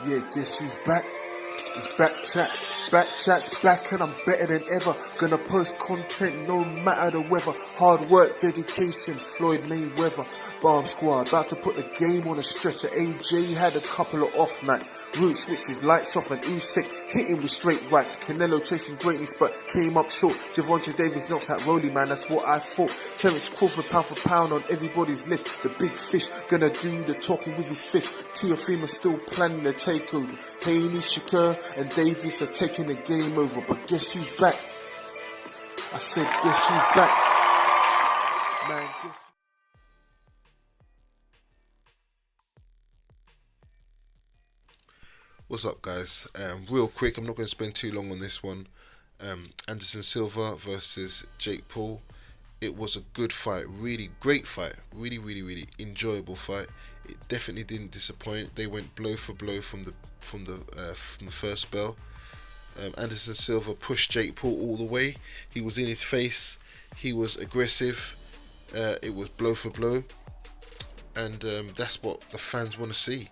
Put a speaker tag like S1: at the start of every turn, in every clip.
S1: Yeah, guess who's back? It's back chat's back and I'm better than ever. Gonna post content no matter the weather. Hard work, dedication, Floyd Mayweather. Bomb squad, about to put the game on a stretcher. AJ had a couple of off nights. Root switches, lights off and Usyk hitting with straight rights. Canelo chasing greatness but came up short. Javonte Davis knocks out Rolly, man, that's what I thought. Terence Crawford pound for pound on everybody's list. The big fish gonna do the talking with his fist. Teofimo still planning the takeover. Haney, Shakur and Davies are taking the game over. But guess who's back? I said guess who's back? Man, guess.
S2: What's up, guys? Real quick, I'm not going to spend too long on this one. Anderson Silva versus Jake Paul. It was a good fight, really great fight, really enjoyable fight. It definitely didn't disappoint. They went blow for blow from the first bell. Anderson Silva pushed Jake Paul all the way. He was in his face. He was aggressive. It was blow for blow, and that's what the fans want to see.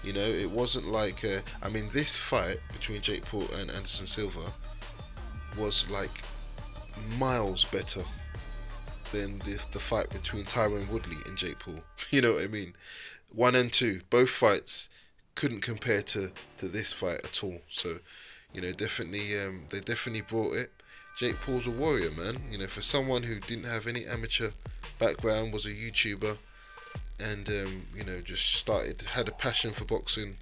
S2: You know, it wasn't like this fight between Jake Paul and Anderson Silva was like miles better than the fight between Tyron Woodley and Jake Paul. You know what I mean? 1 and 2, both fights couldn't compare to this fight at all. So, you know, definitely they definitely brought it. Jake Paul's a warrior, man. You know, for someone who didn't have any amateur background, was a YouTuber, and you know, just had a passion for boxing.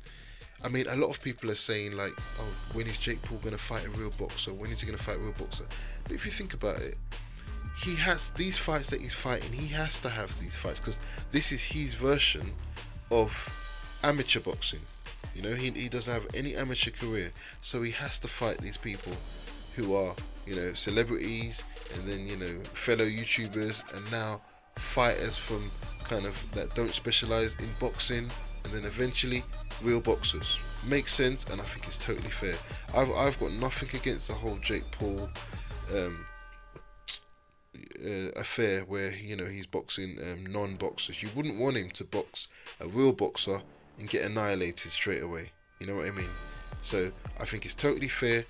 S2: I mean, a lot of people are saying like, oh, when is Jake Paul gonna fight a real boxer? When is he gonna fight a real boxer? But if you think about it, he has these fights that he's fighting. He has to have these fights because this is his version of amateur boxing. You know, he doesn't have any amateur career, so he has to fight these people who are, you know, celebrities, and then, you know, fellow YouTubers, and now fighters from kind of that don't specialize in boxing, and then eventually real boxers. Makes sense, and I think it's totally fair. I've got nothing against the whole Jake Paul affair where, you know, he's boxing non-boxers. You wouldn't want him to box a real boxer and get annihilated straight away. You know what I mean? So I think it's totally fair.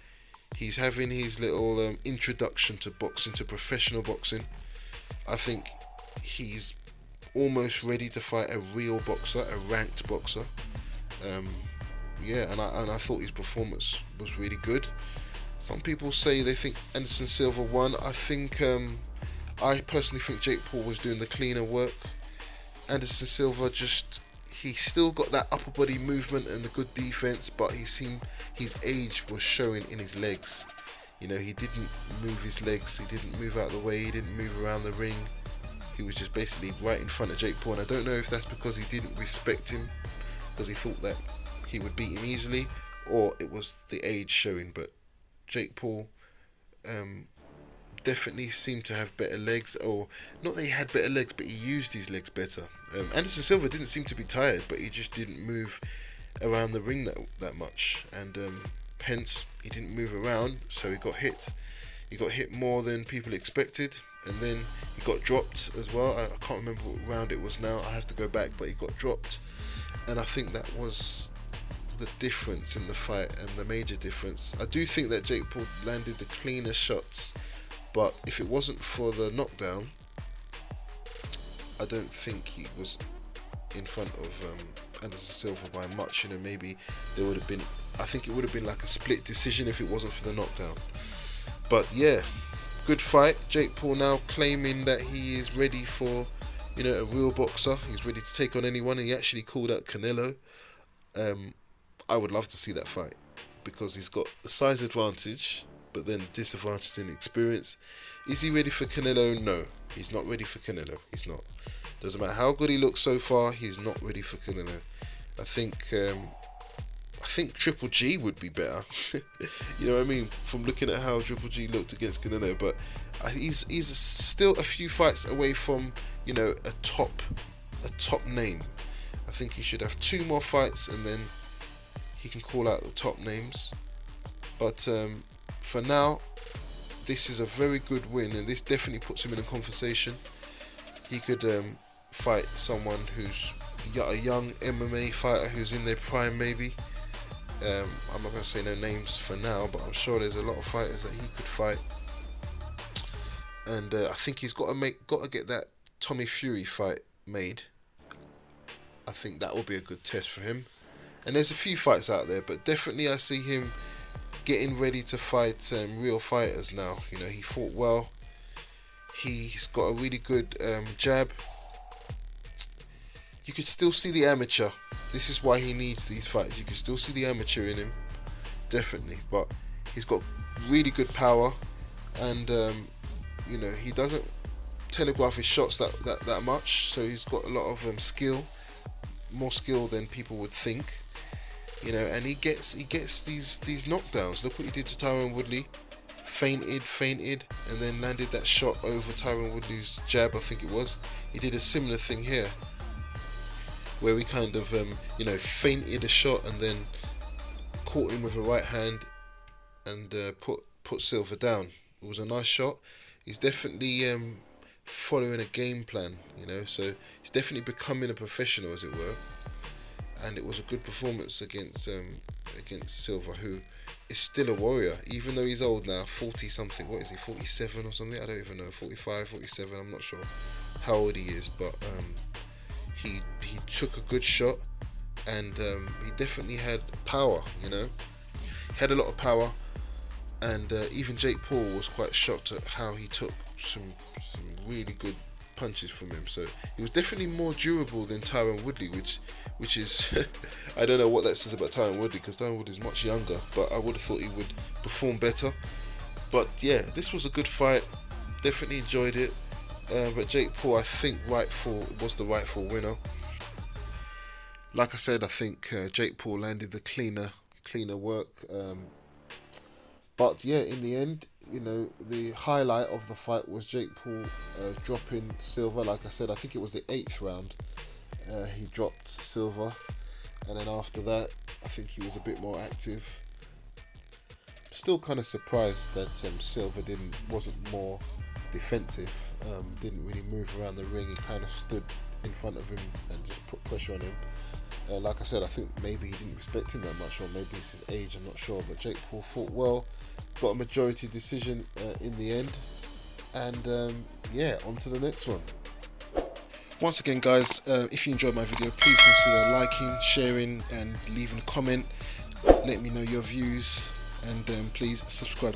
S2: He's having his little introduction to boxing, to professional boxing. I think he's almost ready to fight a real boxer, a ranked boxer. And I thought his performance was really good. Some people say they think Anderson Silva won. I personally think Jake Paul was doing the cleaner work. Anderson Silva he still got that upper body movement and the good defense, but he seemed his age was showing in his legs. You know, he didn't move his legs, he didn't move out of the way, he didn't move around the ring. He was just basically right in front of Jake Paul, and I don't know if that's because he didn't respect him, because he thought that he would beat him easily, or it was the age showing. But Jake Paul definitely seemed to have better legs, or not that he had better legs, but he used his legs better. Anderson Silva didn't seem to be tired, but he just didn't move around the ring that much, and hence he didn't move around, so he got hit. He got hit more than people expected, and then he got dropped as well. I can't remember what round it was now, I have to go back, but he got dropped, and I think that was the difference in the fight, and the major difference. I do think that Jake Paul landed the cleaner shots, but if it wasn't for the knockdown, I don't think he was in front of Anderson Silva by much. You know, maybe there would have been, I think it would have been like a split decision if it wasn't for the knockdown. But yeah, good fight. Jake Paul now claiming that he is ready for, you know, a real boxer. He's ready to take on anyone, and he actually called out Canelo. I would love to see that fight, because he's got a size advantage, but then disadvantage in experience. Is he ready for Canelo? No, he's not ready for Canelo. He's not. Doesn't matter how good he looks so far, he's not ready for Canelo. I think Triple G would be better. You know what I mean? From looking at how Triple G looked against Canelo, but he's still a few fights away from, you know, a top name. I think he should have 2 more fights, and then he can call out the top names. But for now, this is a very good win, and this definitely puts him in a conversation. He could fight someone who's a young MMA fighter who's in their prime maybe, I'm not going to say no names for now, but I'm sure there's a lot of fighters that he could fight. And I think he's got to get that Tommy Fury fight made. I think that will be a good test for him. And there's a few fights out there, but definitely I see him getting ready to fight real fighters now. You know, he fought well. He's got a really good jab. You could still see the amateur. This is why he needs these fights. You can still see the amateur in him, definitely. But he's got really good power, and you know, he doesn't telegraph his shots that much. So he's got a lot of skill, more skill than people would think. You know, and he gets these knockdowns. Look what he did to Tyron Woodley. Feinted, and then landed that shot over Tyron Woodley's jab, I think it was. He did a similar thing here, where he kind of, you know, feinted a shot and then caught him with a right hand and put Silva down. It was a nice shot. He's definitely following a game plan, you know, so he's definitely becoming a professional, as it were. And it was a good performance against Silva, who is still a warrior, even though he's old now, 40 something. What is he, 47 or something? I don't even know, 45, 47, I'm not sure how old he is, but he took a good shot, and he definitely had power, you know. He had a lot of power, and even Jake Paul was quite shocked at how he took some really good punches from him. So he was definitely more durable than Tyron Woodley, which is I don't know what that says about Tyron Woodley, because Tyron Woodley is much younger, but I would have thought he would perform better. But yeah, this was a good fight, definitely enjoyed it. But Jake Paul, I think, was the rightful winner. Like I said, I think Jake Paul landed the cleaner work. But yeah, in the end, you know, the highlight of the fight was Jake Paul dropping Silva. Like I said, I think it was the 8th round. He dropped Silva, and then after that, I think he was a bit more active. Still kind of surprised that Silva wasn't more defensive. Didn't really move around the ring. He kind of stood in front of him and just put pressure on him. Like I said, I think maybe he didn't respect him that much, or maybe it's his age, I'm not sure. But Jake Paul fought well, got a majority decision in the end, and yeah, on to the next one. Once again, guys, if you enjoyed my video, please consider liking, sharing, and leaving a comment. Let me know your views, and please subscribe.